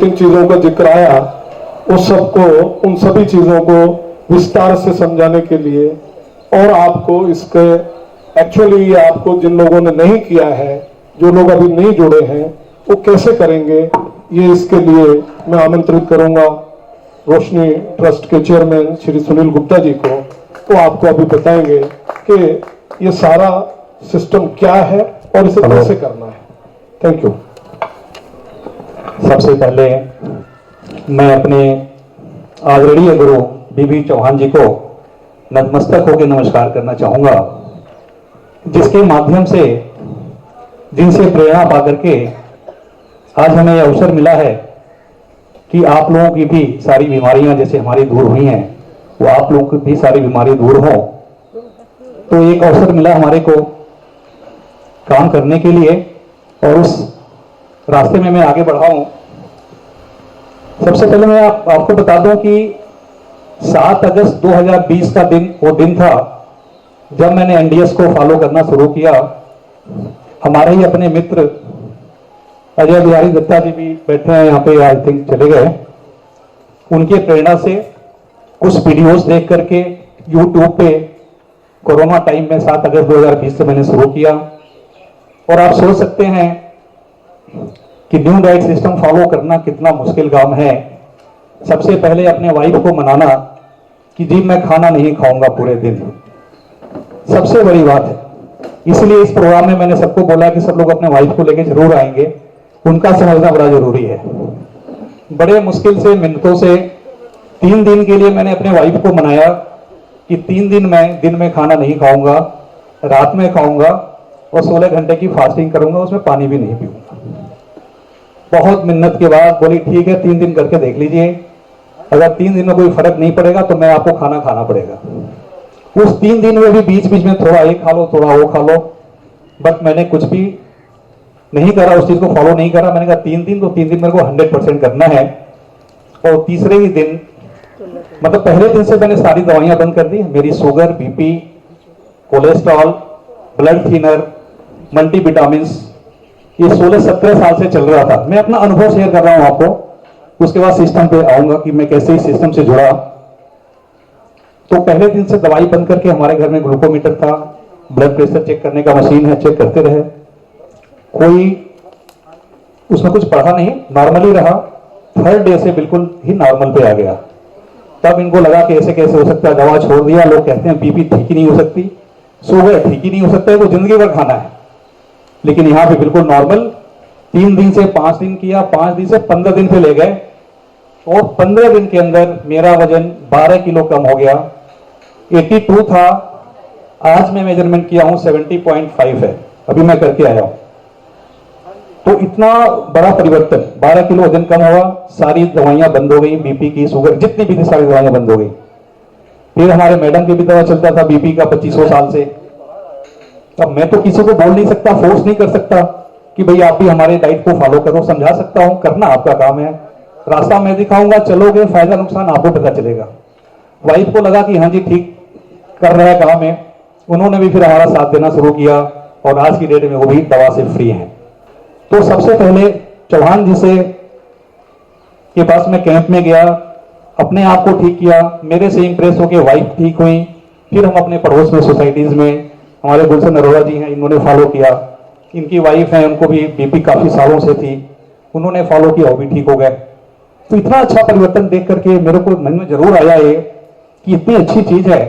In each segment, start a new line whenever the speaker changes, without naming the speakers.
जिन चीजों का जिक्र आया उस सबको, उन सभी चीजों को विस्तार से समझाने के लिए और आपको इसके एक्चुअली आपको जिन लोगों ने नहीं किया है, जो लोग अभी नहीं जुड़े हैं, वो कैसे करेंगे, ये इसके लिए मैं आमंत्रित करूंगा रोशनी ट्रस्ट के चेयरमैन श्री सुनील गुप्ता जी को। तो आपको अभी बताएंगे कि ये सारा सिस्टम क्या है और इसे कैसे करना है। Thank you.
सबसे पहले मैं अपने आदरणीय गुरु बीबी चौहान जी को नतमस्तक होकर नमस्कार करना चाहूंगा, जिसके माध्यम से, जिनसे प्रेरणा पाकर के आज हमें यह अवसर मिला है कि आप लोगों की भी सारी बीमारियां जैसे हमारी दूर हुई हैं, वो आप लोगों की भी सारी बीमारी दूर हो। तो एक अवसर मिला हमारे को काम करने के लिए और उस रास्ते में मैं आगे बढ़ा हूं। सबसे पहले मैं आपको बता दूं कि 7 अगस्त 2020 का दिन वो दिन था जब मैंने एनडीएस को फॉलो करना शुरू किया। हमारे ही अपने मित्र अजय बिहारी दत्ता जी भी बैठे हैं यहाँ पे, आई थिंक चले गए। उनके प्रेरणा से कुछ वीडियोस देख करके यूट्यूब पे कोरोना टाइम में 7 अगस्त 2020 से मैंने शुरू किया। और आप सोच सकते हैं कि न्यू डाइट सिस्टम फॉलो करना कितना मुश्किल काम है। सबसे पहले अपने वाइफ को मनाना कि जी मैं खाना नहीं खाऊंगा पूरे दिन, सबसे बड़ी बात है। इसलिए इस प्रोग्राम में मैंने सबको बोला कि सब लोग अपने वाइफ को लेकर जरूर आएंगे, उनका समझना बड़ा जरूरी है। बड़े मुश्किल से, मिनटों से 3 दिन के लिए मैंने अपने वाइफ को मनाया कि 3 दिन मैं दिन में खाना नहीं खाऊंगा, रात में खाऊंगा और 16 घंटे की फास्टिंग करूंगा, उसमें पानी भी नहीं पीऊंगा। बहुत मिन्नत के बाद बोली ठीक है 3 दिन करके देख लीजिए, अगर 3 दिन में कोई फर्क नहीं पड़ेगा तो मैं आपको खाना खाना पड़ेगा। उस 3 दिन में भी बीच बीच में थोड़ा ये खा लो थोड़ा वो खा लो, बट मैंने कुछ भी नहीं करा, उस चीज को फॉलो नहीं करा। मैंने कहा 3 दिन तो 3 दिन मेरे को 100% करना है। और तीसरे ही दिन, मतलब पहले दिन से मैंने सारी दवाइयां बंद कर दी। मेरी sugar, BP, cholesterol, blood thinner, multivitamin, ये 16-17 साल से चल रहा था। मैं अपना अनुभव शेयर कर रहा हूं आपको, उसके बाद सिस्टम पे आऊंगा कि मैं कैसे इस सिस्टम से जुड़ा। तो पहले दिन से दवाई बंद करके हमारे घर में ग्लूकोमीटर था, ब्लड प्रेशर चेक करने का मशीन है, चेक करते रहे। कोई उसमें कुछ पढ़ा नहीं, नॉर्मली रहा। 3rd डे से बिल्कुल ही नॉर्मल पे आ गया। तब इनको लगा कि ऐसे कैसे हो सकता है, दवा छोड़ दिया। लोग कहते हैं बीपी ठीक ही नहीं हो सकती, शुगर ठीक ही नहीं हो सकता है, वो जिंदगी भर खाना है। लेकिन यहाँ पे बिल्कुल नॉर्मल। 3 दिन से 5 दिन किया, 5 दिन से 15 दिन पे ले गए और 15 दिन के अंदर मेरा वजन 12 किलो कम हो गया। 82 था, आज मैं मेजरमेंट किया हूं 70.5 है, अभी मैं करके आया हूं। तो इतना बड़ा परिवर्तन, 12 किलो वजन कम हुआ। सारी दवाइयां बंद हो गई, बीपी की, शुगर, जितनी भी थी सारी दवाइयां बंद हो गई। फिर हमारे मैडम की भी दवा चलता था बीपी का 2500 साल से। अब मैं तो किसी को बोल नहीं सकता, फोर्स नहीं कर सकता कि भाई आप भी हमारे डाइट को फॉलो करो। समझा सकता हूं, करना आपका काम है। रास्ता मैं दिखाऊंगा, चलोगे, फायदा नुकसान आपको पता चलेगा। वाइफ को लगा कि हाँ जी ठीक कर रहा है काम है, उन्होंने भी फिर हमारा साथ देना शुरू किया और आज की डेट में वो भी दवा से फ्री हैं। तो सबसे पहले चौहान जी से के पास मैं कैंप में गया, अपने आप को ठीक किया, मेरे से इंप्रेस होकर वाइफ ठीक हुई। फिर हम अपने पड़ोस में सोसाइटीज में, हमारे गुलशन अरोड़ा जी हैं, इन्होंने फॉलो किया। इनकी वाइफ है, उनको भी बीपी काफी सालों से थी, उन्होंने फॉलो किया, वो भी ठीक हो गए। तो इतना अच्छा परिवर्तन देख करके मेरे को मन में जरूर आया ये कि इतनी अच्छी चीज है,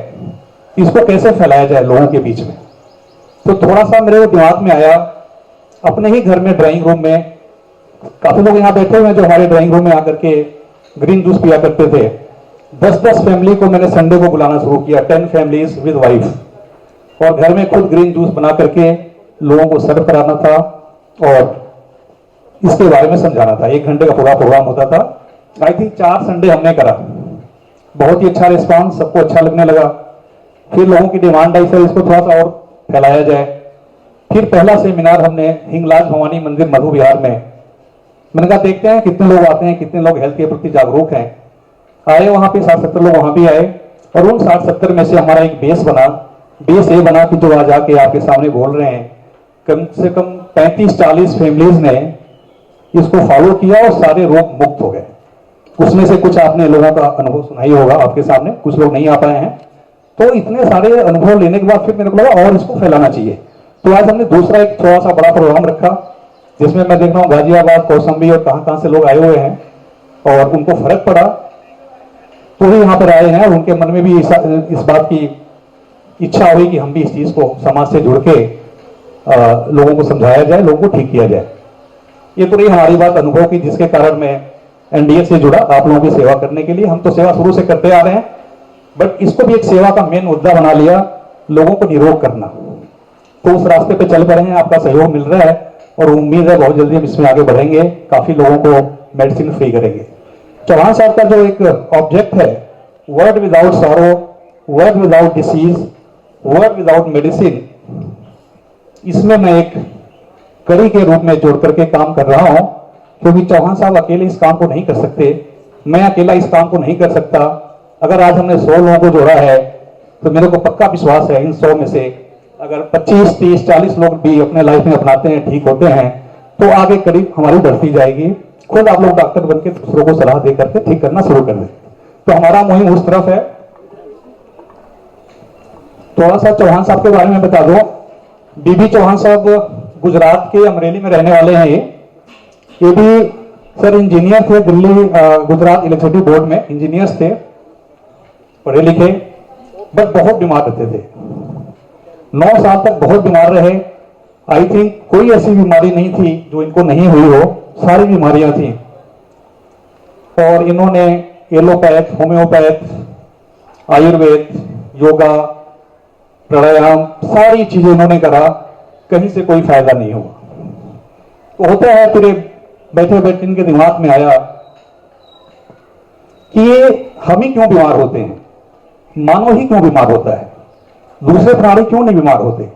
इसको कैसे फैलाया जाए लोगों के बीच में। तो थोड़ा सा मेरे दिमाग में आया, अपने ही घर में ड्राइंग रूम में काफी लोग यहाँ बैठे हुए हैं जो हमारे ड्राइंग रूम में आकर के ग्रीन जूस पिया करते थे। 10-10 फैमिली को मैंने संडे को बुलाना शुरू किया, 10 फैमिलीज विद वाइफ, और घर में खुद ग्रीन जूस बना करके लोगों को सर्व कराना था और इसके बारे में समझाना था। 1 घंटे का पूरा प्रोग्राम होता था। आई थिंक 4 संडे हमने करा, बहुत ही अच्छा रिस्पॉन्स, सबको अच्छा लगने लगा। फिर लोगों की डिमांड आई सर इसको थोड़ा सा और फैलाया जाए। फिर पहला सेमिनार हमने हिंगलाज भवानी मंदिर मधु विहार में, मैंने कहा देखते हैं कितने लोग आते हैं, कितने लोग हेल्थ के प्रति जागरूक हैं। आए वहां पे 60-70 लोग वहां भी आए और उन 60-70 में से हमारा एक बेस बना। बेस ये बना कि जो आज आके आपके सामने बोल रहे हैं, कम से कम 35-40 फैमिलीज ने इसको फॉलो किया और सारे रोग मुक्त हो गए। उसमें से कुछ आपने लोगों का अनुभव सुना ही होगा आपके सामने, कुछ लोग नहीं आ पाए हैं। तो इतने सारे अनुभव लेने के बाद फिर मेरे को लगा और इसको फैलाना चाहिए। तो आज हमने दूसरा एक थोड़ा सा बड़ा प्रोग्राम रखा, जिसमें मैं देख रहा हूँ गाजियाबाद, कौशाम्बी और कहां से लोग आए हुए हैं और उनको फर्क पड़ा तो ही यहाँ पर आए हैं। और उनके मन में भी इस बात की इच्छा हुई कि हम भी इस चीज को समाज से जुड़ के लोगों को समझाया जाए, लोगों को ठीक किया जाए। ये तो रही हमारी बात अनुभव की, जिसके कारण मैं एनडीए से जुड़ा आप लोगों की सेवा करने के लिए। हम तो सेवा शुरू से करते आ रहे हैं, बट इसको भी एक सेवा का मेन मुद्दा बना लिया, लोगों को निरोग करना। तो उस रास्ते पे चल पड़े हैं, आपका सहयोग मिल रहा है और उम्मीद है बहुत जल्दी हम इसमें आगे बढ़ेंगे, काफी लोगों को मेडिसिन फ्री करेंगे। चौहान साहब का जो एक ऑब्जेक्ट है, word without sorrow, word without disease, word without medicine, इसमें मैं एक कड़ी के रूप में जोड़ करके काम कर रहा हूं, क्योंकि चौहान साहब अकेले इस काम को नहीं कर सकते, मैं अकेला इस काम को नहीं कर सकता। अगर आज हमने 100 लोगों को जोड़ा है तो मेरे को पक्का विश्वास है इन 100 में से अगर 25, 30, 40 लोग भी अपने लाइफ में अपनाते हैं, ठीक होते हैं, तो आगे करीब हमारी बढ़ती जाएगी। खुद आप लोग डॉक्टर बनके दूसरों को सलाह दे करके ठीक करना शुरू कर दें। तो हमारा मुहिम उस तरफ है। थोड़ा सा चौहान साहब के बारे में बता दो। बीबी चौहान साहब गुजरात के अमरेली में रहने वाले हैं। ये भी सर इंजीनियर थे, दिल्ली गुजरात इलेक्ट्रिसिटी बोर्ड में इंजीनियर्स थे, पढ़े लिखे, बट बहुत बीमार रहते थे। 9 साल तक बहुत बीमार रहे। आई थिंक कोई ऐसी बीमारी नहीं थी जो इनको नहीं हुई हो, सारी बीमारियां थी। और इन्होंने एलोपैथ, होम्योपैथ, आयुर्वेद, योगा, प्राणायाम, सारी चीजें इन्होंने करा, कहीं से कोई फायदा नहीं हुआ। तो होता है, फिर बैठे बैठे इनके दिमाग में आया कि ये हम ही क्यों बीमार होते हैं, मानव ही क्यों बीमार होता है, दूसरे प्राणी क्यों नहीं बीमार होते।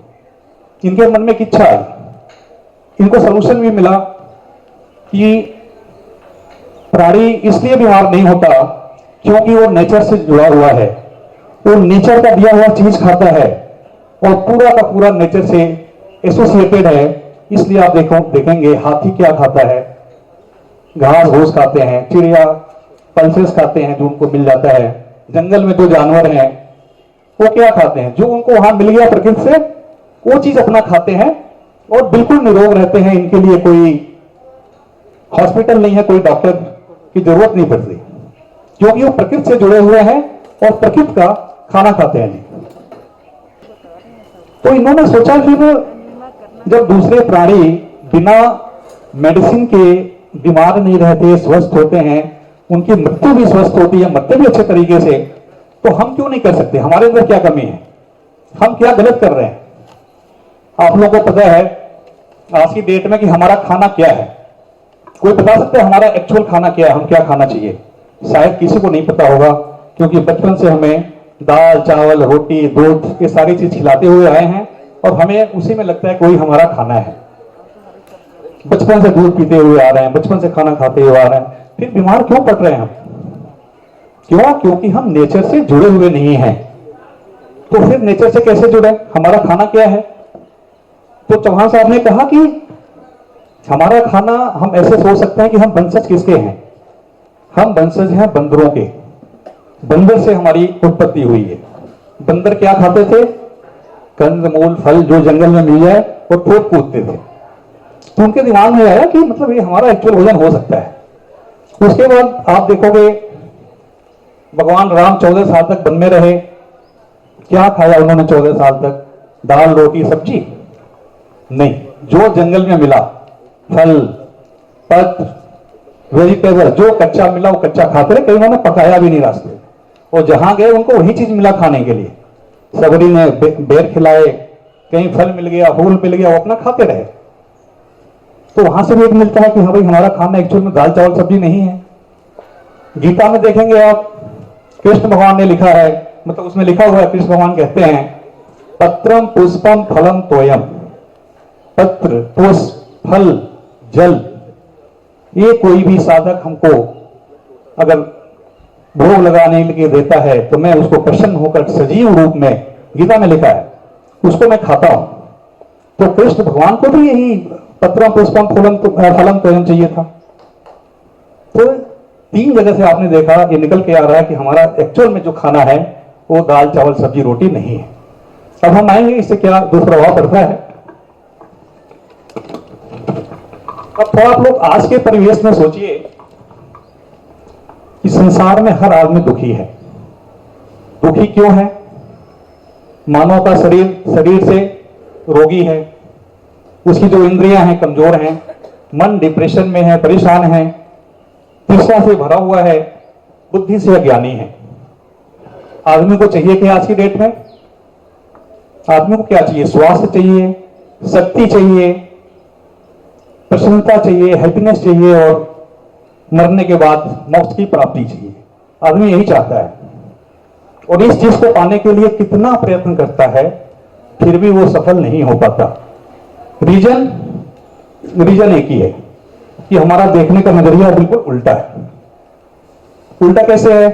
इनके मन में एक इच्छा आई, इनको सलूशन भी मिला कि प्राणी इसलिए बीमार नहीं होता क्योंकि वो नेचर से जुड़ा हुआ है, वो नेचर का दिया हुआ चीज खाता है और पूरा का पूरा नेचर से एसोसिएटेड है। इसलिए आप देखेंगे हाथी क्या खाता है, घास घूस खाते हैं, चिड़िया पल्सेस खाते हैं जो उनको मिल जाता है, जंगल में जो जानवर हैं वो क्या खाते हैं, जो उनको वहां मिल गया प्रकृति से वो चीज अपना खाते हैं और बिल्कुल निरोग रहते हैं। इनके लिए कोई हॉस्पिटल नहीं है, कोई डॉक्टर की जरूरत नहीं पड़ती, क्योंकि वो प्रकृति से जुड़े हुए हैं और प्रकृति का खाना खाते हैं जी। तो इन्होंने सोचा फिर जब दूसरे प्राणी बिना मेडिसिन के बीमार नहीं रहते, स्वस्थ होते हैं, उनकी मृत्यु भी स्वस्थ होती है, मरते भी अच्छे तरीके से, तो हम क्यों नहीं कर सकते, हमारे अंदर क्या कमी है, हम क्या गलत कर रहे हैं। आप लोगों को पता है आज की डेट में कि हमारा खाना क्या है, कोई बता सकता है हमारा एक्चुअल खाना क्या है, हम क्या खाना चाहिए। शायद किसी को नहीं पता होगा, क्योंकि बचपन से हमें दाल चावल रोटी दूध ये सारी चीज खिलाते हुए आए हैं और हमें उसी में लगता है कोई हमारा खाना है। बचपन से दूध पीते हुए आ रहे हैं, बचपन से खाना खाते हुए आ रहे हैं, फिर बीमार क्यों पड़ रहे हैं हम, क्यों? क्योंकि हम नेचर से जुड़े हुए नहीं हैं। तो फिर नेचर से कैसे जुड़े, हमारा खाना क्या है। तो चौहान साहब ने कहा कि हमारा खाना, हम ऐसे सोच सकते हैं कि हम वंशज किसके हैं, हम वंशज हैं बंदरों के। बंदर से हमारी उत्पत्ति हुई है। बंदर क्या खाते थे, कंदमूल फल जो जंगल में मिल जाए वो ठोक कूदते थे। तो उनके दिमाग में आया कि मतलब ये हमारा एक्चुअल भोजन हो सकता है। उसके बाद आप देखोगे भगवान राम 14 साल तक वन में रहे, क्या खाया उन्होंने 14 साल तक, दाल रोटी सब्जी नहीं, जो जंगल में मिला फल पत्र वेजिटेबल जो कच्चा मिला वो कच्चा खाते रहे, कहीं उन्होंने पकाया भी नहीं रास्ते, और जहां गए उनको वही चीज मिला खाने के लिए। सबरी ने बेर खिलाए, कहीं फल मिल गया, फूल मिल गया, वो अपना खाते रहे। तो वहां से भी एक मिलता है कि हाँ भाई हमारा खाना एक्चुअल में दाल चावल सब्जी नहीं है। गीता में देखेंगे आप, कृष्ण भगवान ने लिखा है, मतलब उसमें लिखा हुआ है, कृष्ण भगवान कहते हैं पत्रम पुष्पम फलम तोयम, पत्र पुष्प फल जल, ये कोई भी साधक हमको अगर भोग लगाने के लिए देता है तो मैं उसको प्रसन्न होकर सजीव रूप में, गीता में लिखा है, उसको मैं खाता हूं। तो कृष्ण भगवान को भी यही पत्रम पुष्पम फलम तोयम चाहिए था। तो 3 जगह से आपने देखा ये निकल के आ रहा है कि हमारा एक्चुअल में जो खाना है वो दाल चावल सब्जी रोटी नहीं है। अब हम आएंगे इससे क्या दुष्प्रभाव पड़ता है। अब थोड़ा आप लोग आज के परिवेश में सोचिए कि संसार में हर आदमी दुखी है। दुखी क्यों है? मानव का शरीर से रोगी है, उसकी जो इंद्रियां हैं कमजोर हैं, मन डिप्रेशन में है, परेशान है, तृष्णा से भरा हुआ है, बुद्धि से अज्ञानी है। आदमी को चाहिए कि आज की डेट में आदमी को क्या चाहिए? स्वास्थ्य चाहिए, शक्ति चाहिए, प्रसन्नता चाहिए, हैप्पीनेस चाहिए और मरने के बाद मोक्ष की प्राप्ति चाहिए। आदमी यही चाहता है और इस चीज को पाने के लिए कितना प्रयत्न करता है फिर भी वो सफल नहीं हो पाता। रीजन एक ही है कि हमारा देखने का नजरिया बिल्कुल उल्टा है। उल्टा कैसे है?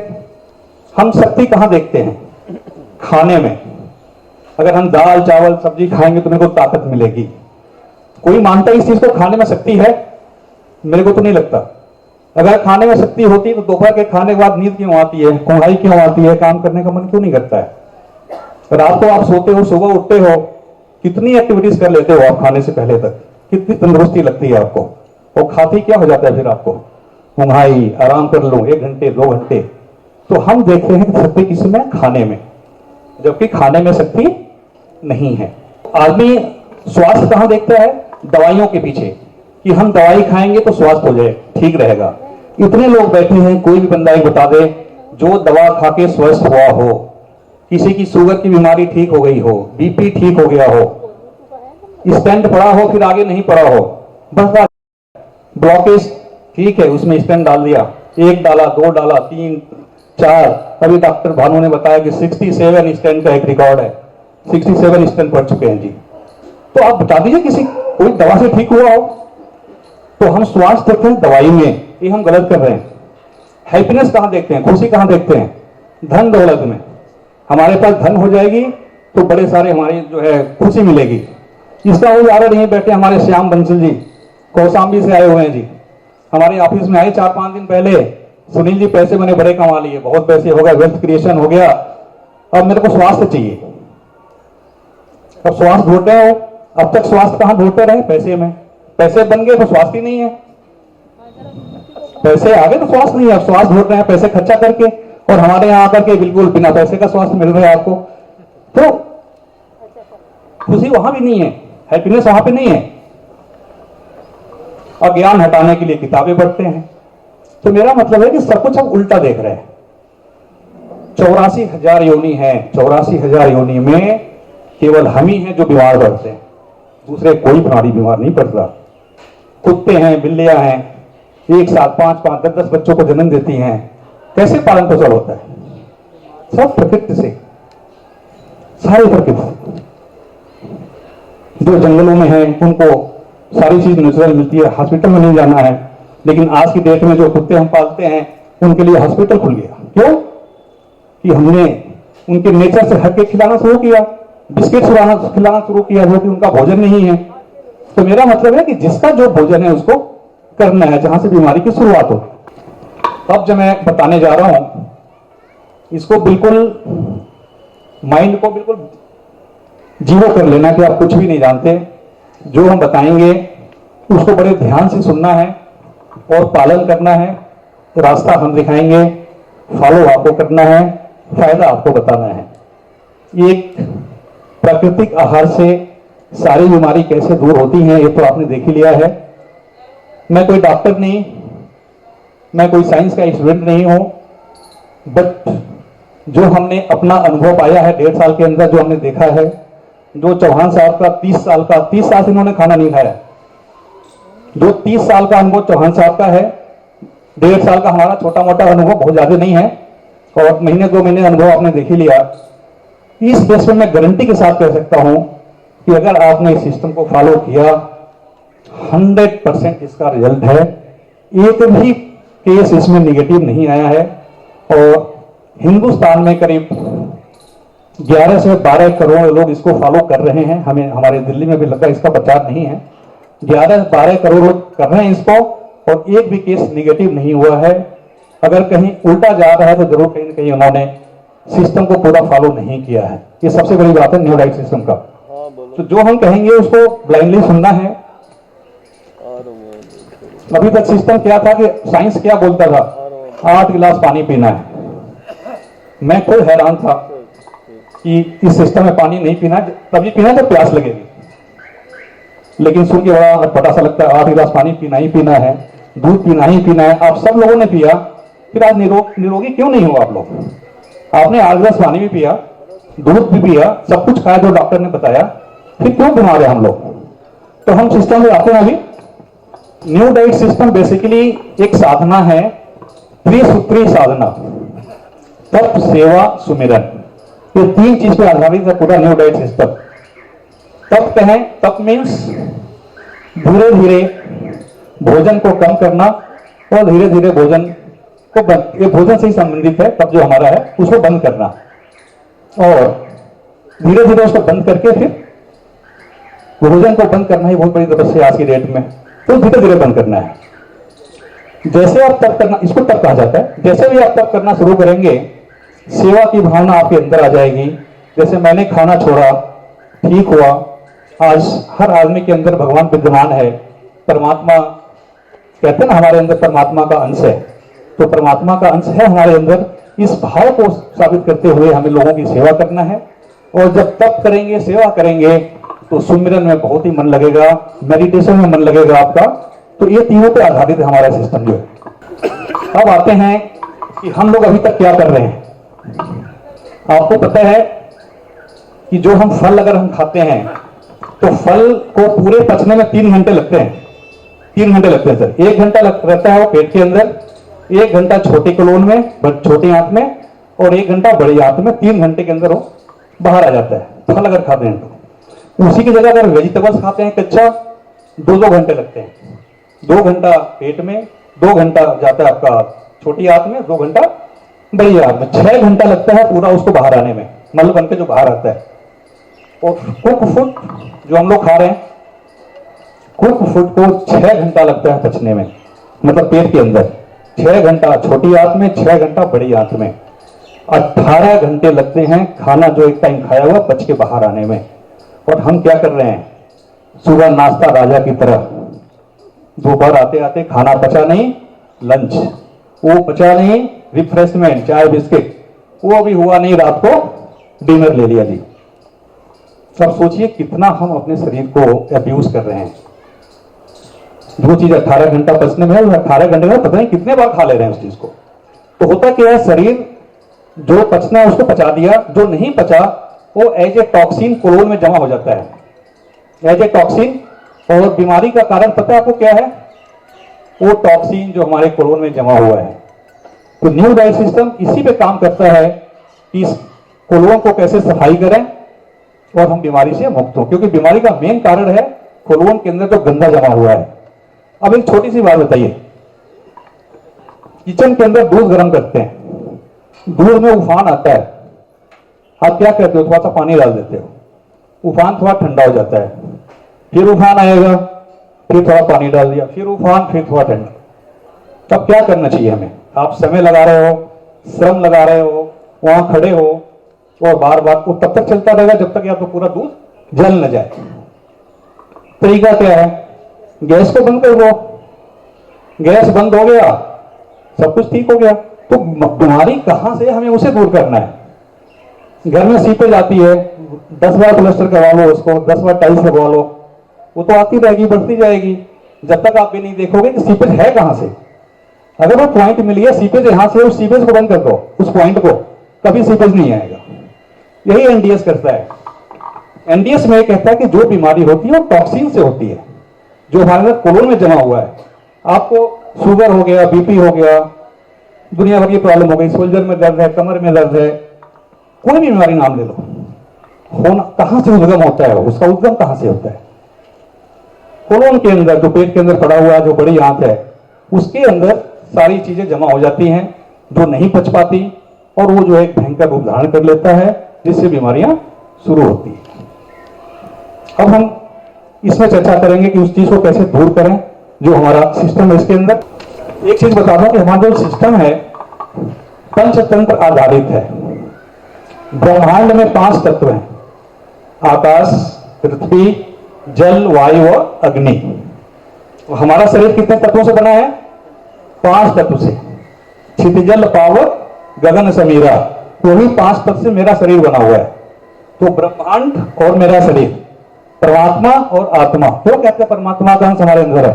हम शक्ति कहां देखते हैं? खाने में। अगर हम दाल चावल सब्जी खाएंगे तो मेरे को ताकत मिलेगी। कोई मानता है इस चीज को खाने में शक्ति है? मेरे को तो नहीं लगता। अगर खाने में शक्ति होती तो दोपहर के खाने के बाद नींद क्यों आती है, कोंढ़ाई क्यों आती है, काम करने का मन क्यों नहीं करता है? रात को आप सोते हो, सुबह उठते हो, कितनी एक्टिविटीज कर लेते हो आप खाने से पहले तक, कितनी तंदुरुस्ती लगती है आपको, और खाते क्या हो जाता है फिर आपको? कोंढ़ाई, आराम कर लो 1 घंटे 2 घंटे। तो हम देखते हैं कि शक्ति किसमें? खाने में, जबकि खाने में शक्ति नहीं है। आदमी स्वास्थ्य कहां देखता है? दवाइयों के पीछे, कि हम दवाई खाएंगे तो स्वास्थ्य हो जाए, ठीक रहेगा। इतने लोग बैठे हैं, कोई भी बंदा एक बता दे जो दवा खा के स्वस्थ हुआ हो, किसी की शुगर की बीमारी ठीक हो गई हो, बीपी ठीक हो गया हो, स्टेंट पड़ा हो फिर आगे नहीं पड़ा हो, बस ब्लॉकेज ठीक है उसमें स्टेंट डाल दिया, 1 डाला 2 डाला 3 4, अभी डॉक्टर भानु ने बताया कि 67 स्टेंट का एक रिकॉर्ड है, 67 स्टेंट पड़ चुके हैं जी। तो आप बता दीजिए किसी कोई दवा से ठीक हुआ हो? तो हम स्वास्थ्य देखते हैं दवाई में, ये हम गलत कर रहे हैं। हैप्पीनेस कहां देखते हैं? खुशी कहां देखते हैं? धन दौलत में। हमारे पास धन हो जाएगी तो बड़े सारे हमारी जो है खुशी मिलेगी। इसका उदाहरण नहीं बैठे हमारे श्याम बंसल जी कौशाम्बी से आए हुए हैं जी, हमारे ऑफिस में आए 4-5 दिन पहले। सुनील जी पैसे मैंने बड़े कमा लिए, बहुत पैसे हो गए, वेल्थ क्रिएशन हो गया, अब मेरे को स्वास्थ्य चाहिए। अब स्वास्थ्य ढूंढ रहे हो, अब तक स्वास्थ्य कहां ढूंढते रहे? पैसे में। पैसे बन गए तो स्वास्थ्य ही नहीं है, पैसे आ गए तो स्वास्थ्य नहीं है। अब स्वास्थ्य ढूंढ रहे हैं पैसे खर्चा करके, और हमारे यहाँ आकर के बिल्कुल बिना पैसे का स्वास्थ्य मिल रहा है आपको। तो खुशी वहां भी नहीं है, हैप्पीनेस वहां पे नहीं है। और ज्ञान हटाने के लिए किताबें पढ़ते हैं। तो मेरा मतलब है कि सब कुछ हम उल्टा देख रहे हैं। 84,000 योनि है, 84,000 योनि में केवल हम ही हैं जो बीमार पड़ते हैं, दूसरे कोई प्राणी बीमार नहीं पड़ता। कुत्ते हैं, बिल्लियां हैं, एक साथ 5-5 10-10 बच्चों को जन्म देती हैं, कैसे पालन पोषण होता है? सब प्रकृति से, सारी प्रकृति। जो जंगलों में है उनको सारी चीज नेचुरल मिलती है, हॉस्पिटल में नहीं जाना है। लेकिन आज की डेट में जो कुत्ते हम पालते हैं उनके लिए हॉस्पिटल खुल गया। क्यों? कि हमने उनके नेचर से हटके खिलाना शुरू किया, बिस्किट खिलाना शुरू किया, जो कि उनका भोजन नहीं है। तो मेरा मतलब है कि जिसका जो भोजन है उसको करना है, जहां से बीमारी की शुरुआत हो। अब जो मैं बताने जा रहा हूं इसको बिल्कुल माइंड को बिल्कुल जीरो कर लेना कि आप कुछ भी नहीं जानते। जो हम बताएंगे उसको बड़े ध्यान से सुनना है और पालन करना है। रास्ता हम दिखाएंगे, फॉलो आपको करना है, फायदा आपको बताना है। एक प्राकृतिक आहार से सारी बीमारी कैसे दूर होती है ये तो आपने देख ही लिया है। मैं कोई डॉक्टर नहीं, मैं कोई साइंस का स्टूडेंट नहीं हूं, बट जो हमने अपना अनुभव पाया है 1.5 साल के अंदर, जो हमने देखा है, जो चौहान साहब का 30 साल से इन्होंने खाना नहीं खाया, जो 30 साल का अनुभव चौहान साहब का है, 1.5 साल का हमारा छोटा मोटा अनुभव, बहुत ज्यादा नहीं है, और महीने 2 महीने अनुभव आपने देख ही लिया। इस बेस में मैं गारंटी के साथ कह सकता हूं कि अगर आपने इस सिस्टम को फॉलो किया 100% इसका रिजल्ट है। एक भी केस इसमें निगेटिव नहीं आया है। और हिंदुस्तान में करीब 11 से 12 करोड़ लोग इसको फॉलो कर रहे हैं। हमें हमारे दिल्ली में भी लगा इसका प्रचार नहीं है, 11-12 करोड़ कर रहे हैं इसको, और एक भी केस निगेटिव नहीं हुआ है। अगर कहीं उल्टा जा रहा है तो जरूर कहीं ना कहीं उन्होंने सिस्टम को पूरा फॉलो नहीं किया है। ये सबसे बड़ी बात है न्यू डाइट सिस्टम का। तो जो हम कहेंगे उसको ब्लाइंडली सुनना है। अभी तक सिस्टम क्या था कि साइंस क्या बोलता था, 8 गिलास पानी पीना है। मैं खुद हैरान था कि इस सिस्टम में पानी नहीं पीना, तभी पीना जब प्यास लगेगी। लेकिन सुन के बड़ा अटपटा सा लगता है, 8 गिलास पानी पीना ही पीना है, दूध पीना ही पीना है। आप सब लोगों ने पिया, फिर आज निरोगी क्यों नहीं हो आप लोग? आपने 8 गिलास पानी भी पिया, दूध भी पिया, सब कुछ खाया जो डॉक्टर ने बताया, फिर क्यों बीमार है हम लोग? तो हम सिस्टम में आते हैं। अभी न्यू डाइट सिस्टम बेसिकली एक साधना है, त्रिसूत्री साधना, तप, सेवा, सुमिरन। ये 3 चीज पे आधारित है पूरा न्यू डाइट सिस्टम। तप कहें, तप मीन्स धीरे धीरे भोजन को कम करना और धीरे धीरे भोजन को बंद, ये भोजन से ही संबंधित है। तप जो हमारा है उसको बंद करना, और धीरे धीरे उसको बंद करके फिर भोजन को बंद करना ही बहुत बड़ी तपस्या आज की डेट में। तो धीरे धीरे बंद करना है। जैसे आप तप करना, इसको तप कहा जाता है, जैसे भी आप तप करना शुरू करेंगे, सेवा की भावना आपके अंदर आ जाएगी। जैसे मैंने खाना छोड़ा, ठीक हुआ, आज हर आदमी के अंदर भगवान विद्यमान है। परमात्मा कहते हैं ना, हमारे अंदर परमात्मा का अंश है, तो परमात्मा का अंश है हमारे अंदर। इस भाव को साबित करते हुए हमें लोगों की सेवा करना है। और जब तप करेंगे, सेवा करेंगे, तो सुमिरन में बहुत ही मन लगेगा, मेडिटेशन में मन लगेगा आपका। तो ये तीनों पे आधारित है हमारा सिस्टम जो है। अब आते हैं कि हम लोग अभी तक क्या कर रहे हैं। आपको पता है कि जो हम फल अगर हम खाते हैं, तो फल को पूरे पचने में 3 घंटे लगते हैं। 3 घंटे लगते हैं सर। 1 घंटा रहता है वो पेट के अंदर, 1 घंटा छोटी कोलोन में, छोटी आंत में, और 1 घंटा बड़ी आंत में। 3 घंटे के अंदर वो बाहर आ जाता है फल अगर खाते हैं तो। उसी की जगह अगर वेजिटेबल्स खाते हैं कच्चा, 2-2 घंटे लगते हैं। 2 घंटा पेट में, 2 घंटा जाता है आपका छोटी आंत में, 2 घंटा बड़ी आंत में। 6 घंटा लगता है पूरा उसको बाहर आने में, मल बन के जो बाहर आता है। और कुक फूड जो हम लोग खा रहे हैं, कुक फूड को 6 घंटा लगता है पचने में, मतलब पेट के अंदर 6 घंटा छोटी आंत में, 6 घंटा बड़ी आंत में। 18 घंटे लगते हैं खाना जो एक टाइम खाया हुआ पच के बाहर आने में। और हम क्या कर रहे हैं, सुबह नाश्ता राजा की तरह, दोपहर आते आते खाना पचा नहीं, लंच वो पचा नहीं, रिफ्रेशमेंट चाय बिस्किट वो अभी हुआ नहीं, रात को डिनर ले लिया जी। सब सोचिए कितना हम अपने शरीर को अब्यूज कर रहे हैं। जो चीज 18 घंटा पचने में है, 18 घंटे में पता नहीं कितने बार खा ले रहे हैं उस चीज को। तो होता क्या है, शरीर जो पचना है उसको पचा दिया, जो नहीं पचा वो एज ए टॉक्सिन कोलोन में जमा हो जाता है, एज ए टॉक्सिन। और बीमारी का कारण पता है आपको क्या है, वो टॉक्सिन जो हमारे कोलोन में जमा हुआ है। तो न्यू डाइट सिस्टम इसी पे काम करता है कि इस कोलोन को कैसे सफाई करें और हम बीमारी से मुक्त हो, क्योंकि बीमारी का मेन कारण है कोलोन के अंदर जो गंदा जमा हुआ है। अब एक छोटी सी बात बताइए, किचन के अंदर दूध गर्म करते हैं, दूध में उफान आता है, आप क्या करते हो, थोड़ा सा पानी डाल देते हो, उफान थोड़ा ठंडा हो जाता है, फिर उफान आएगा, फिर थोड़ा पानी डाल दिया, फिर उफान, फिर थोड़ा ठंडा। तब क्या करना चाहिए हमें, आप समय लगा रहे हो, श्रम लगा रहे हो, वहां खड़े हो और बार बार वो तब तक चलता रहेगा जब तक या तो पूरा दूध जल न जाए। तरीका क्या है, गैस को बंद कर दो, गैस बंद हो गया, सब कुछ ठीक हो गया। तो बीमारी कहां से, हमें उसे दूर करना है। घर में सीपेज आती है, 10 बार प्लास्टर करवा लो उसको, 10 बार टाइल्स लगवा लो, वो तो आती रहेगी, बढ़ती जाएगी, जब तक आप भी नहीं देखोगे कि सीपेज है कहां से। अगर वो पॉइंट मिली है सीपेज यहां से, उस सीपेज को बंद कर दो, उस पॉइंट को, कभी सीपेज नहीं आएगा। यही एनडीएस करता है। एनडीएस में कहता है कि जो बीमारी होती है वो टॉक्सिन से होती है, जो हमारे कोलोन में जमा हुआ है। आपको शुगर हो गया, बीपी हो गया, दुनिया भर की प्रॉब्लम हो गई, शोल्डर में दर्द है, कमर में दर्द है, कोई भी बीमारी नाम ले लो, होना कहां से उद्गम होता है, उसका उद्गम कहां से होता है, कोलोन के अंदर, जो पेट के अंदर पड़ा हुआ है, जो बड़ी आंत है, उसके अंदर सारी चीजें जमा हो जाती हैं जो नहीं पच पाती, और वो जो एक भयंकर रूप धारण कर लेता है, जिससे बीमारियां शुरू होती हैं। अब हम इसमें चर्चा करेंगे कि उस चीज को कैसे दूर करें जो हमारा सिस्टम है इसके अंदर। एक चीज बता दूं कि हमारा जो सिस्टम है पंचतंत्र आधारित है। ब्रह्मांड में 5 तत्व हैं, आकाश, पृथ्वी, जल, वायु और अग्नि। और हमारा शरीर कितने तत्वों से बना है? 5 तत्व से। क्षितिजल पावक गगन समीरा, वही 5 तत्व से मेरा शरीर बना हुआ है। तो ब्रह्मांड और मेरा शरीर, परमात्मा और आत्मा, क्यों कहते हैं परमात्मा का अंश हमारे अंदर है?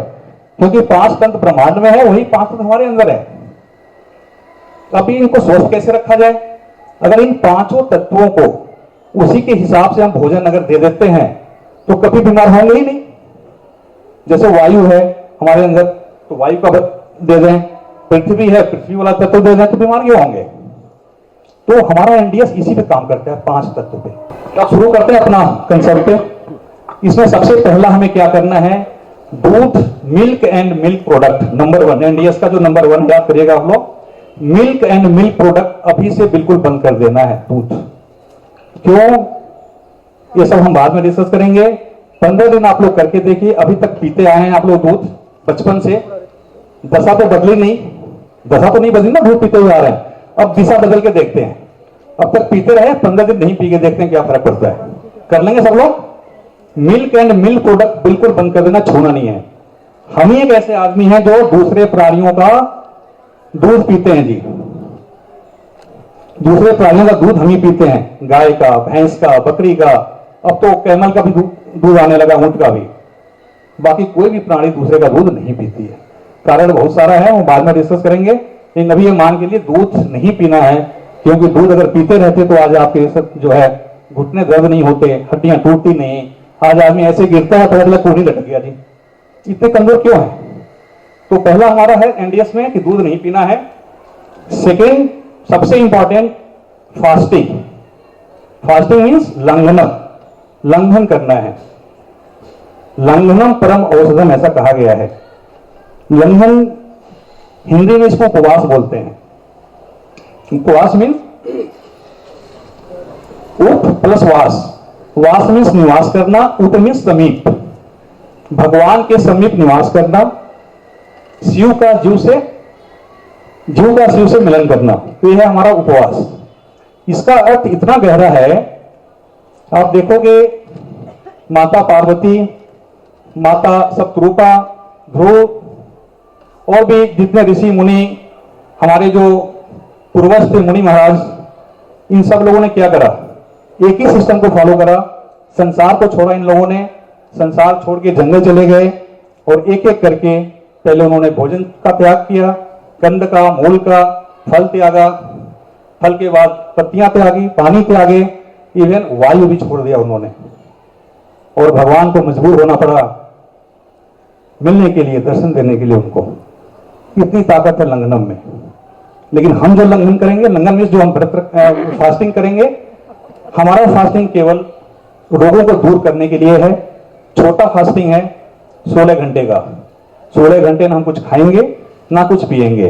क्योंकि 5 तत्व ब्रह्मांड में है, वही 5 तत्व हमारे अंदर है। अभी इनको स्वस्थ कैसे रखा जाए? अगर इन 5 तत्वों को उसी के हिसाब से हम भोजन अगर दे देते हैं तो कभी बीमार होंगे ही नहीं। जैसे वायु है हमारे अंदर, तो वायु का दे दें, पृथ्वी है, पृथ्वी वाला तत्व दे दें, तो बीमार क्यों होंगे? तो हमारा एनडीएस इसी पे काम करता है, 5 तत्व पे। अब शुरू करते हैं अपना कंसेप्ट। इसमें सबसे पहला हमें क्या करना है? दूध, milk and milk product number 1, NDS का जो नंबर 1 याद करिएगा आप लोग, मिल्क एंड मिल्क प्रोडक्ट अभी से बिल्कुल बंद कर देना है। दूध क्यों? ये सब हम बाद में डिस्कस करेंगे। 15 दिन आप लोग करके देखिए, अभी तक पीते आए हैं आप लोग दूध बचपन से, दशा तो बदली नहीं, दशा तो नहीं बदली ना, दूध पीते हुए आ रहे हैं। अब दिशा बदल के देखते हैं, अब तक पीते रहे, 15 दिन नहीं पी के देखते हैं क्या फर्क पड़ता है। कर लेंगे सब लोग? मिल्क एंड मिल्क प्रोडक्ट बिल्कुल बंद कर देना, छूना नहीं है। हम ही एक ऐसे आदमी हैं जो दूसरे प्राणियों का दूध पीते हैं जी। दूसरे प्राणियों का दूध हम ही पीते हैं, गाय का, भैंस का, बकरी का, अब तो कैमल का भी दूध आने लगा, ऊंट का भी। बाकी कोई भी प्राणी दूसरे का दूध नहीं पीती है। कारण बहुत सारा है, वो बाद में डिस्कस करेंगे। लेकिन अभी ये मान के लिए दूध नहीं पीना है, क्योंकि दूध अगर पीते रहते तो आज आपके सब जो है घुटने दर्द नहीं होते, हड्डियां टूटती नहीं। आज आदमी ऐसे गिरता है तो अगला कोहनी लटक गया जी। इतने कमजोर क्यों है? तो पहला हमारा है एनडीएस में कि दूध नहीं पीना है। सेकेंड, सबसे इंपॉर्टेंट, फास्टिंग। फास्टिंग मीन्स लंघनम, लंघन करना है। लंघनम परम औषधम ऐसा कहा गया है। लंघन हिंदी में इसको उपवास बोलते हैं। उपवास मीन्स उप प्लस वास। वास मीन्स निवास करना, उप मीन्स समीप, भगवान के समीप निवास करना, शिव का जीव से, जीव का शिव से मिलन करना, तो यह है हमारा उपवास। इसका अर्थ इतना गहरा है, आप देखोगे माता पार्वती, माता सप्तरूपा, ध्रुव और भी जितने ऋषि मुनि, हमारे जो पूर्वज थे मुनि महाराज, इन सब लोगों ने क्या करा? एक ही सिस्टम को फॉलो करा। संसार को छोड़ा इन लोगों ने, संसार छोड़ के जंगल चले गए और एक एक करके पहले उन्होंने भोजन का त्याग किया, कंद का, मूल का, फल त्यागा, फल के बाद पत्तियां त्यागी, पानी त्यागे, इवन वायु भी छोड़ दिया उन्होंने। और भगवान को मजबूर होना पड़ा मिलने के लिए, दर्शन देने के लिए उनको। इतनी ताकत है लंघनम में। लेकिन हम जो लंघन करेंगे, लंघन में जो हम फास्टिंग करेंगे, हमारा फास्टिंग केवल रोगों को दूर करने के लिए है। छोटा फास्टिंग है 16 घंटे का। 16 घंटे ना हम कुछ खाएंगे ना कुछ पिएंगे।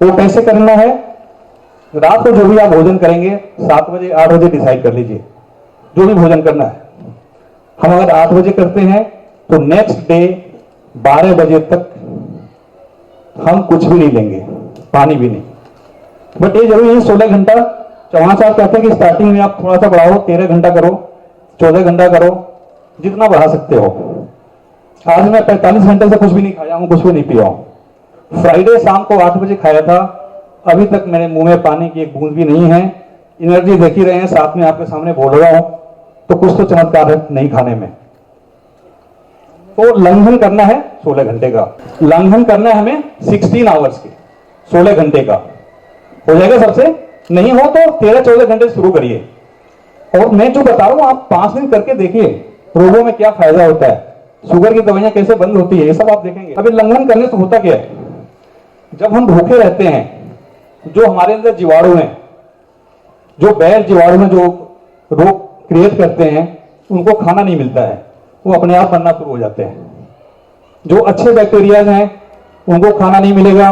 वो कैसे करना है? रात को जो भी आप भोजन करेंगे 7 बजे 8 बजे डिसाइड कर लीजिए जो भी भोजन करना है। हम अगर 8 बजे करते हैं तो नेक्स्ट डे 12 बजे तक हम कुछ भी नहीं लेंगे, पानी भी नहीं। बट ये जरूरी है 16 घंटा। चौहान साहब कहते हैं कि स्टार्टिंग में आप थोड़ा सा बढ़ाओ, 13 घंटा करो, 14 घंटा करो, जितना बढ़ा सकते हो। आज मैं 45 घंटे से कुछ भी नहीं खाया हूं, कुछ भी नहीं पिया हूं। फ्राइडे शाम को 8 बजे खाया था, अभी तक मेरे मुंह में पानी की एक बूंद भी नहीं है। एनर्जी देख ही रहे हैं, साथ में आपके सामने बोल रहा हूं, तो कुछ तो चमत्कार है नहीं खाने में। तो लंघन करना है 16 घंटे का। लंघन करना है हमें 16 आवर्स के, 16 घंटे का। हो जाएगा सबसे? नहीं हो तो 13-14 घंटे शुरू करिए। और मैं जो बता रहा हूं आप 5 दिन करके देखिए, रोगों में क्या फायदा होता है, शुगर की दवाइयां कैसे बंद होती है, ये सब आप देखेंगे। अभी लंघन करने से होता क्या है? जब हम भूखे रहते हैं, जो हमारे अंदर जीवाणु हैं, जो बैर जीवाणु हैं, जो रोग क्रिएट करते हैं, उनको खाना नहीं मिलता है, वो अपने आप बनना शुरू हो जाते हैं। जो अच्छे बैक्टीरिया हैं उनको खाना नहीं मिलेगा,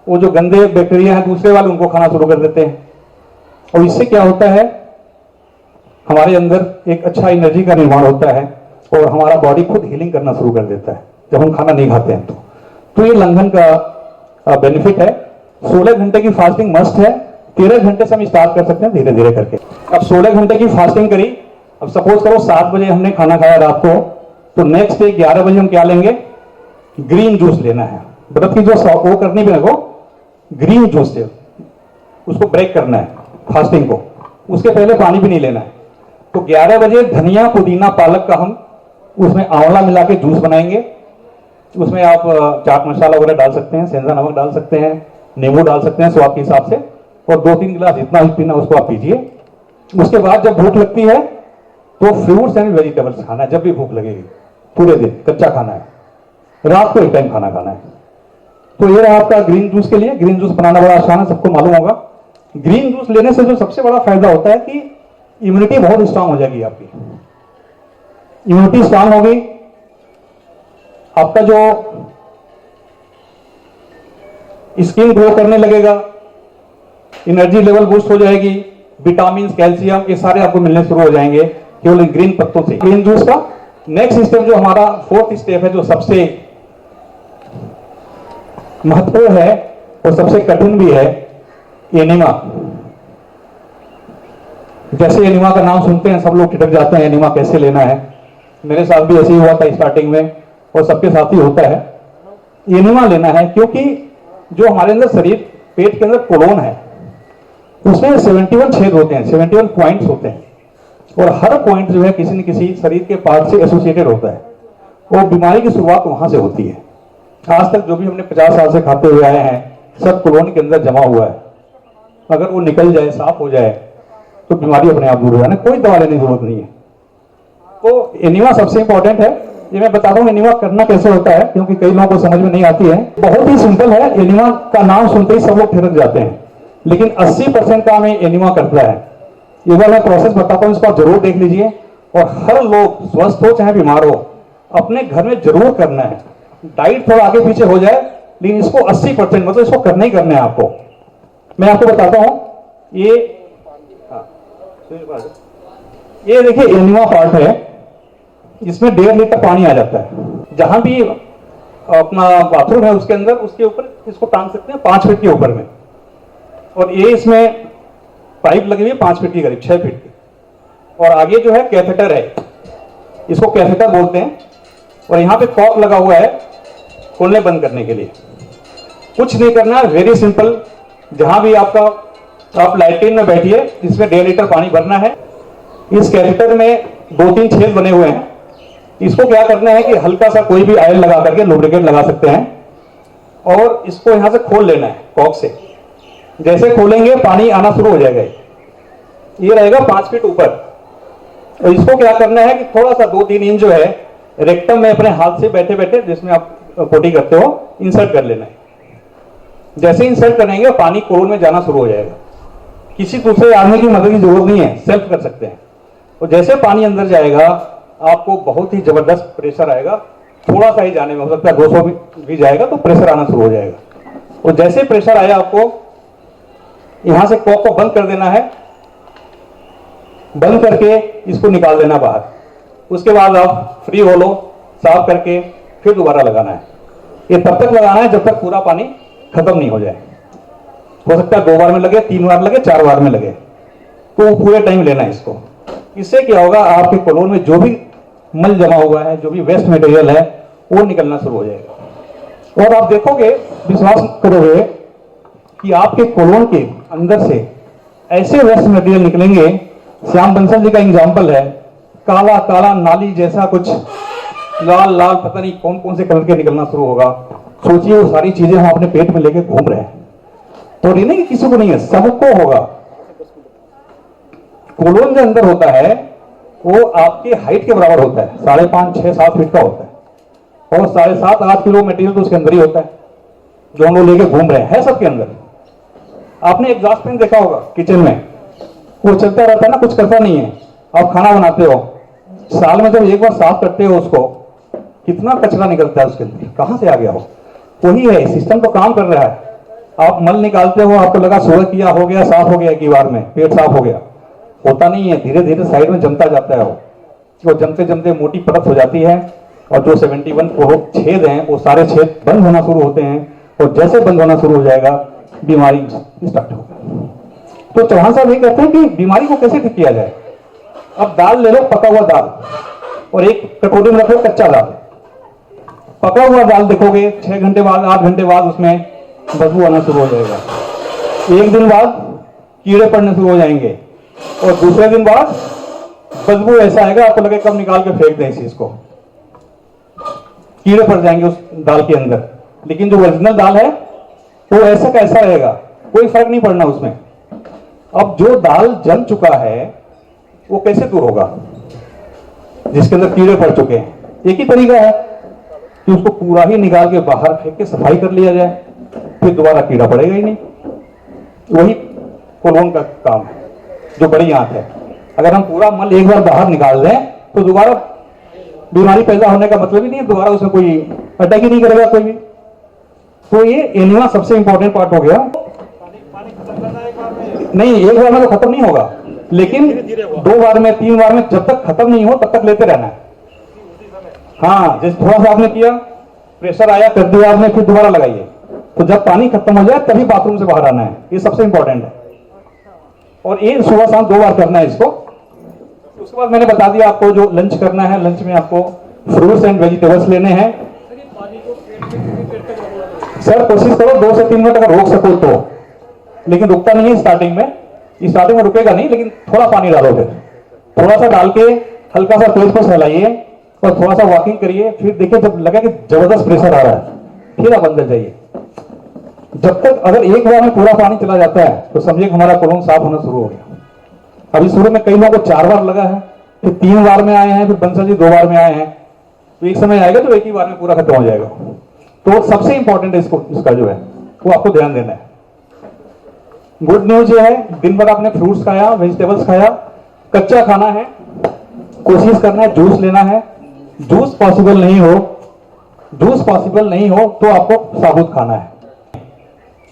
वो जो गंदे बैक्टीरिया हैं दूसरे वाले उनको खाना शुरू कर देते हैं। और इससे क्या होता है? हमारे अंदर एक अच्छा एनर्जी का निर्माण होता है और हमारा बॉडी खुद हीलिंग करना शुरू कर देता है जब हम खाना नहीं खाते हैं। तो ये लंघन का बेनिफिट है। 16 घंटे की फास्टिंग मस्ट है। 13 घंटे से हम स्टार्ट कर सकते हैं धीरे धीरे करके। अब 16 घंटे की फास्टिंग करी, अब सपोज करो 7 बजे हमने खाना खाया रात को, तो नेक्स्ट डे 11 बजे हम क्या लेंगे, ग्रीन जूस लेना है। व्रत की जो वो करनी भी को ग्रीन जूस से उसको ब्रेक करना है फास्टिंग को, उसके पहले पानी भी नहीं लेना है। तो 11 बजे धनिया पुदीना पालक का हम उसमें आंवला मिला के जूस बनाएंगे। उसमें आप चाट मसाला वगैरह डाल सकते हैं, सेंधा नमक डाल सकते हैं, नींबू डाल सकते हैं स्वाद के हिसाब से, और 2-3 गिलास जितना भी पीना उसको आप पीजिए। उसके बाद जब भूख लगती है तो फ्रूट्स एंड वेजिटेबल्स खाना है। जब भी भूख लगेगी पूरे दिन कच्चा खाना है, रात को एक टाइम खाना खाना है। तो ये रहा आपका ग्रीन जूस के लिए। ग्रीन जूस बनाना बड़ा आसान है, सबको मालूम होगा। ग्रीन जूस लेने से जो सबसे बड़ा फायदा होता है कि इम्यूनिटी बहुत स्ट्रांग हो जाएगी आपकी। इम्यूनिटी स्ट्रांग होगी, आपका जो स्किन ग्रो करने लगेगा, एनर्जी लेवल बूस्ट हो जाएगी, विटामिन कैल्शियम ये सारे आपको मिलने शुरू हो जाएंगे केवल ग्रीन पत्तों से। ग्रीन जूस का नेक्स्ट स्टेप जो हमारा 4th स्टेप है, जो सबसे महत्वपूर्ण है और सबसे कठिन भी है, एनिमा। जैसे एनिमा का नाम सुनते हैं सब लोग ठिठक जाते हैं, एनिमा कैसे लेना है। मेरे साथ भी ऐसे ही हुआ था स्टार्टिंग में, और सबके साथ ही होता है। एनिमा लेना है क्योंकि जो हमारे अंदर शरीर पेट के अंदर कोलोन है उसमें 71 छेद होते हैं, 71 पॉइंट्स होते हैं, और हर पॉइंट जो है किसी न किसी शरीर के पार्ट से एसोसिएटेड होता है, और बीमारी की शुरुआत वहां से होती है। आज तक जो भी हमने 50 साल से खाते हुए आए हैं सब कोलोन के अंदर जमा हुआ है। अगर वो निकल जाए, साफ हो जाए, तो बीमारी अपने आप दूर हो जाए, कोई दवा लेने की जरूरत नहीं है। तो एनिमा सबसे इंपॉर्टेंट है। ये मैं बता दूं एनिमा करना कैसे होता है, क्योंकि कई लोगों को समझ में नहीं आती है। बहुत ही सिंपल है। एनिमा का नाम सुनते ही सब लोग ठिठक जाते हैं, लेकिन 80% काम एनिमा करता है। एक बार मैं प्रोसेस बताता हूं, इसको आप जरूर देख लीजिए, और हर लोग स्वस्थ हो चाहे बीमार हो अपने घर में जरूर करना है। डाइट थोड़ा आगे पीछे हो जाए, लेकिन इसको 80% मतलब इसको करना ही करना है आपको। मैं आपको बताता हूं, ये देखिए एनिमा पार्ट है, इसमें 1.5 लीटर पानी आ जाता है। जहां भी अपना बाथरूम है उसके अंदर, उसके ऊपर इसको टांग सकते हैं 5 फीट के ऊपर में, और ये इसमें पाइप लगी हुई है 5 फीट की, करीब 6 फीट की, और आगे जो है कैथेटर है, इसको कैथेटर बोलते हैं, और यहाँ पे कॉर्क लगा हुआ है खोलने बंद करने के लिए। कुछ नहीं करना है, वेरी सिंपल। जहां भी आपका आप लाइटिन में बैठिए, इसमें 1.5 लीटर पानी भरना है। इस कैथेटर में 2-3 छेद बने हुए हैं। इसको क्या करना है कि हल्का सा कोई भी ऑयल लगा करके लुब्रिकेट लगा सकते हैं, और इसको यहां से खोल लेना है कॉर्क से। जैसे खोलेंगे पानी आना शुरू हो जाएगा। ये रहेगा 5 फीट ऊपर, और इसको क्या करना है कि थोड़ा सा 2-3 इंच जो है रेक्टम में अपने हाथ से बैठे बैठे, जिसमें आप पोटी करते हो, इंसर्ट कर लेना है। जैसे इंसर्ट करेंगे पानी कोलोन में जाना शुरू हो जाएगा। किसी दूसरे आदमी की मदद की जरूरत नहीं है, सेल्फ कर सकते हैं। और जैसे पानी अंदर जाएगा आपको बहुत ही जबरदस्त प्रेशर आएगा। थोड़ा सा ही जाने में हो सकता है 200 भी जाएगा तो प्रेशर आना शुरू हो जाएगा। और जैसे प्रेशर आया आपको यहां से कॉर्क को बंद कर देना है, बंद करके इसको निकाल देना बाहर। उसके बाद आप फ्री हो लो, साफ करके फिर दोबारा लगाना है। ये तब तक लगाना है जब तक पूरा पानी खत्म नहीं हो जाए। हो सकता है 2 बार में लगे, 3 बार लगे, 4 बार में लगे, तो पूरे टाइम लेना है इसको। इससे क्या होगा, आपके कोलोन में जो भी मल जमा हुआ है, जो भी वेस्ट मटेरियल है, वो निकलना शुरू हो जाएगा। और आप देखोगे, विश्वास करोगे कि आपके कोलोन के अंदर से ऐसे वेस्ट मटेरियल निकलेंगे। श्याम बंसल जी का एग्जाम्पल है, काला काला नाली जैसा कुछ, लाल लाल पता नहीं कौन कौन से कलर के निकलना शुरू होगा। सोचिए वो सारी चीजें हम अपने पेट में लेके घूम रहे हैं। तो ये नहीं कि किसी को नहीं है, सबको होगा। कोलोन जो अंदर होता है वो आपके हाइट के बराबर होता है, 5.5, 6, 7 फीट का होता है, और 7.5-8 किलो मटेरियल तो उसके अंदर ही होता है जो हम लोग लेके घूम रहे हैं सबके अंदर। आपने एग्जॉस्ट फैन देखा होगा किचन में, वो चलता रहता है ना, कुछ करता नहीं है। आप खाना बनाते हो, साल में जब एक बार साफ करते हो उसको, कितना कचरा निकलता है उसके अंदर, कहां से आ गया हो। वही है, सिस्टम तो काम कर रहा है। आप मल निकालते हो, आपको लगा सुबह किया, हो गया, साफ हो गया, एक ही बार में पेट साफ हो गया, होता नहीं है। धीरे धीरे साइड में जमता जाता है वो, वो जमते जमते मोटी परत हो जाती है और जो 71 छेद हैं वो सारे छेद बंद होना शुरू होते हैं और जैसे बंद होना शुरू हो जाएगा बीमारी स्टार्ट होगी। तो चौहान साहब ये कहते हैं कि बीमारी को कैसे ठीक किया जाए। अब दाल ले लो, पका हुआ दाल, और एक कटोरी में रखो कच्चा दाल। पका हुआ दाल देखोगे 6 घंटे बाद 8 घंटे बाद उसमें बदबू आना शुरू हो जाएगा। एक दिन बाद कीड़े पड़ने शुरू हो जाएंगे और दूसरे दिन बाद बदबू ऐसा आएगा आपको लगे कब निकाल के फेंक दें इस चीज को, कीड़े पड़ जाएंगे उस दाल के अंदर। लेकिन जो ओरिजिनल दाल है वो ऐसा कैसा रहेगा, कोई फर्क नहीं पड़ना उसमें। अब जो दाल जम चुका है वो कैसे दूर होगा, जिसके अंदर कीड़े पड़ चुके हैं। एक ही तरीका है कि उसको पूरा ही निकाल के बाहर फेंक के सफाई कर लिया जाए, फिर दोबारा कीड़ा पड़ेगा ही नहीं। वही कोलोन का काम है, जो बड़ी आंत है। अगर हम पूरा मल एक बार बाहर निकाल दें तो दोबारा बीमारी पैदा होने का मतलब ही नहीं है, दोबारा उसमें कोई अटैक ही नहीं करेगा कोई भी। तो ये एनिमा सबसे इंपॉर्टेंट पार्ट हो गया। नहीं, एक बार में तो खत्म नहीं होगा, लेकिन 2 बार में 3 बार में जब तक खत्म नहीं हो तब तक लेते रहना है। हाँ, जैसे थोड़ा सा आपने किया, प्रेशर आया, कर दिया आपने, फिर दोबारा लगाइए। तो जब पानी खत्म हो जाए तभी बाथरूम से बाहर आना है, ये सबसे इंपॉर्टेंट है। और ये सुबह शाम 2 बार करना है इसको। उसके बाद मैंने बता दिया आपको जो लंच करना है, लंच में आपको फ्रूट्स एंड वेजिटेबल्स लेने हैं। सर कोशिश करो 2 से 3 मिनट अगर रोक सको तो, लेकिन रुकता नहीं है स्टार्टिंग में रुकेगा नहीं, लेकिन थोड़ा पानी डालो, फिर थोड़ा सा डाल के हल्का सा पेट को सहलाइए और थोड़ा सा वॉकिंग करिए। फिर देखिए जब लगे कि जबरदस्त प्रेशर आ रहा है फिर आप अंदर जाइए। जब तक अगर एक बार में पूरा पानी चला जाता है तो समझिए हमारा कोलोन साफ होना शुरू हो गया। अभी शुरू में कई लोगों को 4 बार लगा है, फिर 3 बार में आए हैं, फिर बंसल जी 2 बार में आए हैं। तो एक समय आएगा तो एक ही बार में पूरा खत्म हो जाएगा। तो सबसे इंपॉर्टेंट है इसका जो है वो आपको ध्यान देना है। गुड न्यूज ये है, दिन भर आपने फ्रूट्स खाया, वेजिटेबल्स खाया, कच्चा खाना है, कोशिश करना है जूस लेना है। जूस पॉसिबल नहीं हो तो आपको साबुत खाना है।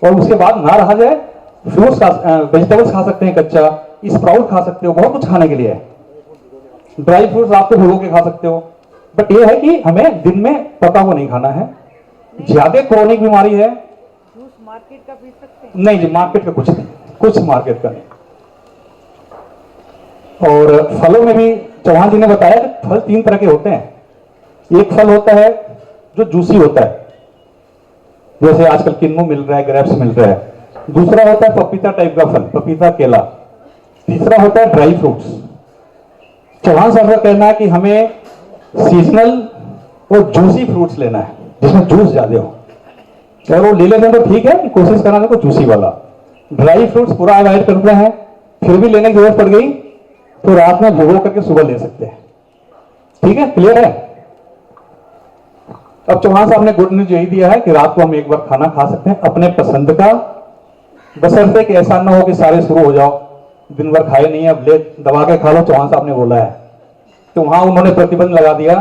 और उसके बाद ना रहा जाए, फ्रूट्स वेजिटेबल्स खा सकते हैं कच्चा, स्प्राउट खा सकते हो, बहुत कुछ खाने के लिए है। ड्राई फ्रूट्स आपको भिगो के खा सकते हो, बट ये है कि हमें दिन में पका हुआ नहीं खाना है। ज्यादा क्रोनिक बीमारी है,
जूस मार्केट का पी सकते हैं?
नहीं जी, मार्केट का कुछ नहीं, कुछ मार्केट का नहीं। और फलों में भी चौहान जी ने बताया कि फल 3 तरह के होते हैं। एक फल होता है जो जूसी होता है, जैसे आजकल किन्नू मिल रहा है, ग्रेप्स मिल रहा है। दूसरा होता है पपीता टाइप का फल, पपीता, केला। तीसरा होता है ड्राई फ्रूट्स। चौहान साहब का कहना है कि हमें सीजनल और जूसी फ्रूट्स लेना है जिसमें जूस ज्यादा हो। अगर वो ले लेते हैं तो ठीक है, कोशिश कराने को जूसी वाला। ड्राई फ्रूट्स पूरा अवॉइड करते हैं, फिर भी लेने की जरूरत पड़ गई तो रात में भिगो करके सुबह ले सकते हैं। ठीक है, क्लियर है। अब चौहान साहब ने गुड न्यूज यही दिया है कि रात को हम एक बार खाना खा सकते हैं अपने पसंद का, बशर्ते कि ऐसा ना हो कि सारे शुरू हो जाओ, दिन भर खाए नहीं, अब ले दबा के खा लो, चौहान साहब ने बोला है। तो वहां उन्होंने प्रतिबंध लगा दिया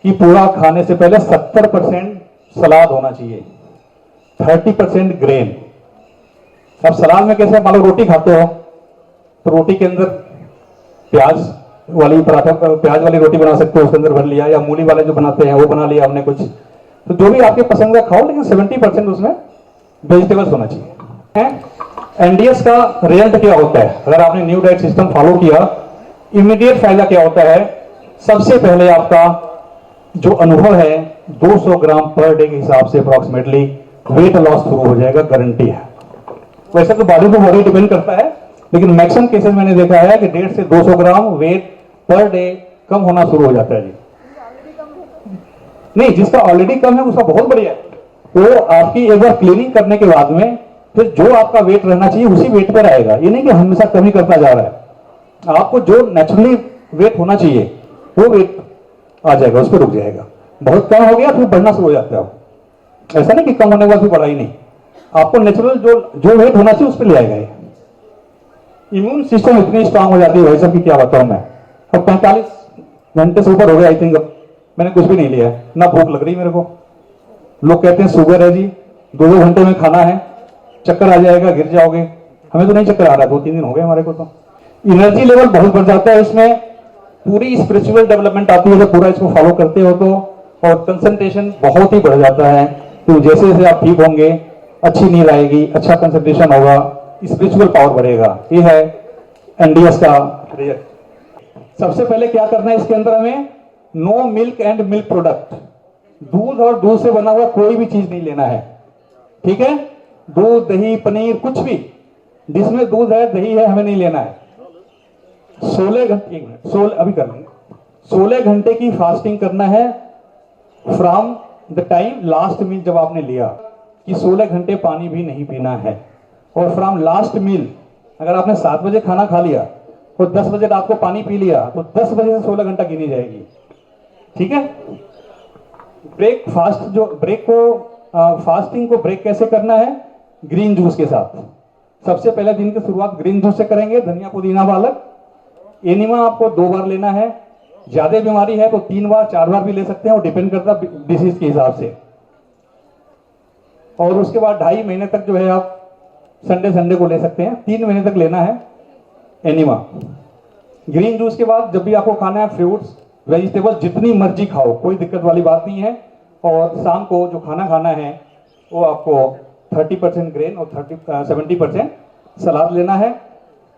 कि पूरा खाने से पहले 70% सलाद होना चाहिए, 30% ग्रेन। अब सलाद में कैसे, मान लो रोटी खाते हो तो रोटी के अंदर प्याज वाली पराठा, प्याज वाली रोटी बना सकते हो, उसके अंदर भर लिया, या मूली वाले जो बनाते हैं वो बना लिया हमने कुछ। तो जो भी आपके पसंद का खाओ, लेकिन 70% उसमें वेजिटेबल्स होना चाहिए। एनडीएस का रिजल्ट क्या होता है अगर आपने न्यू डाइट सिस्टम फॉलो किया, इमीडिएट फायदा क्या होता है। सबसे पहले आपका जो अनुभव है 200 ग्राम पर डे के हिसाब से अप्रोक्सीमेटली वेट लॉस शुरू हो जाएगा, गारंटी है। वैसे तो बॉडी टू बॉडी डिपेंड करता है, लेकिन मैक्सिमम केसेस मैंने देखा है कि 150 से 200 ग्राम वेट पर डे कम होना शुरू हो जाता है जी। नहीं, जिसका ऑलरेडी कम है उसका बहुत बढ़िया है। तो आपकी एक बार क्लीनिंग करने के बाद में फिर जो आपका वेट रहना चाहिए उसी वेट पर आएगा। ये नहीं कि हमेशा कमी करता जा रहा है। आपको जो नेचुरली वेट होना चाहिए वो वेट आ जाएगा, उस पर रुक जाएगा। बहुत कम हो गया फिर बढ़ना शुरू हो जाता है। ऐसा नहीं कि कम होने के बाद फिर बढ़ा ही नहीं, आपको नेचुरल जो वेट होना चाहिए उस पर ले आएगा। ये इम्यून सिस्टम इतनी स्ट्रांग हो जाती है भाई साहब की क्या बताऊं मैं। अब 45 घंटे से ऊपर हो गया आई थिंक, मैंने कुछ भी नहीं लिया है, ना भूख लग रही मेरे को। लोग कहते हैं शुगर है जी, 2-2 घंटे में खाना है, चक्कर आ जाएगा, गिर जाओगे। हमें तो नहीं चक्कर आ रहा, 2-3 दिन हो गए हमारे को। तो एनर्जी लेवल बहुत बढ़ जाता है इसमें, पूरी स्पिरिचुअल डेवलपमेंट आती है जब पूरा इसको फॉलो करते हो तो, और कंसंट्रेशन बहुत ही बढ़ जाता है। तो जैसे जैसे आप ठीक होंगे, अच्छी नींद आएगी, अच्छा कंसंट्रेशन होगा, स्पिरिचुअल पावर बढ़ेगा। ये है एनडीएस का रिजल्ट। सबसे पहले क्या करना है इसके अंदर, हमें no milk and milk product, दूध और दूध से बना हुआ कोई भी चीज नहीं लेना है, ठीक है। दूध, दही, पनीर, कुछ भी जिसमें दूध है, दही है, हमें नहीं लेना है। 16 घंटे, 16 घंटे की फास्टिंग करना है from the time last meal, जब आपने लिया कि 16 घंटे पानी भी नहीं पीना है। और फ्रॉम लास्ट मील, अगर आपने 7 बजे खाना खा लिया तो 10 बजे रात को पानी पी लिया तो 10 बजे से 16 घंटा गिनी जाएगी, ठीक है। ब्रेकफास्ट जो ब्रेक को फास्टिंग को ब्रेक कैसे करना है, ग्रीन जूस के साथ। सबसे पहले दिन की शुरुआत ग्रीन जूस से करेंगे, धनिया, पुदीना, पालक। एनिमा आपको 2 बार लेना है, ज्यादा बीमारी है तो 3 बार 4 बार भी ले सकते हैं, और डिपेंड करता है डिसीज के हिसाब से। और उसके बाद 2.5 महीने तक जो है आप संडे को ले सकते हैं, 3 महीने तक लेना है एनिमा। ग्रीन जूस के बाद जब भी आपको खाना है, फ्रूट्स, वेजिटेबल जितनी मर्जी खाओ, कोई दिक्कत वाली बात नहीं है। और शाम को जो खाना खाना है वो आपको 30% ग्रेन और 70% सलाद लेना है।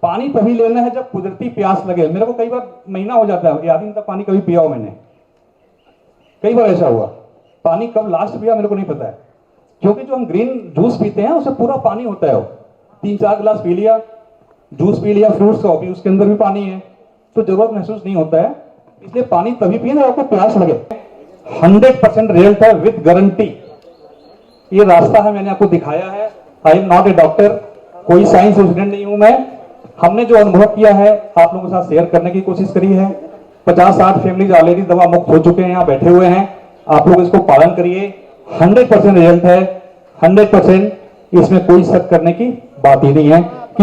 पानी तभी लेना है जब कुदरती प्यास लगे। मेरे को कई बार महीना हो जाता है, याद ही नहीं था पानी कभी पिया हो मैंने, कई बार ऐसा हुआ। पानी कब लास्ट पिया मेरे को नहीं पता है, क्योंकि जो हम ग्रीन जूस पीते हैं उसमें पूरा पानी होता है। वो 3-4 गिलास पी लिया, जूस पी लिया फ्रूट्स का, भी उसके अंदर भी पानी है, तो जरूरत महसूस नहीं होता है। इसलिए पानी तभी पिए जब आपको प्यास लगे। 100% रिजल्ट है विद गारंटी। ये रास्ता है, मैंने आपको दिखाया है। I am not a doctor, कोई साइंस स्टूडेंट नहीं हूं मैं। हमने जो अनुभव किया है आप लोगों के साथ शेयर करने की कोशिश करी है। 50-60 फैमिलीज ऑलरेडी दवा मुक्त हो चुके हैं, यहाँ बैठे हुए हैं। आप लोग इसको पालन करिए, 100% रिजल्ट है, 100%, इसमें कोई शक करने की बात ही नहीं है।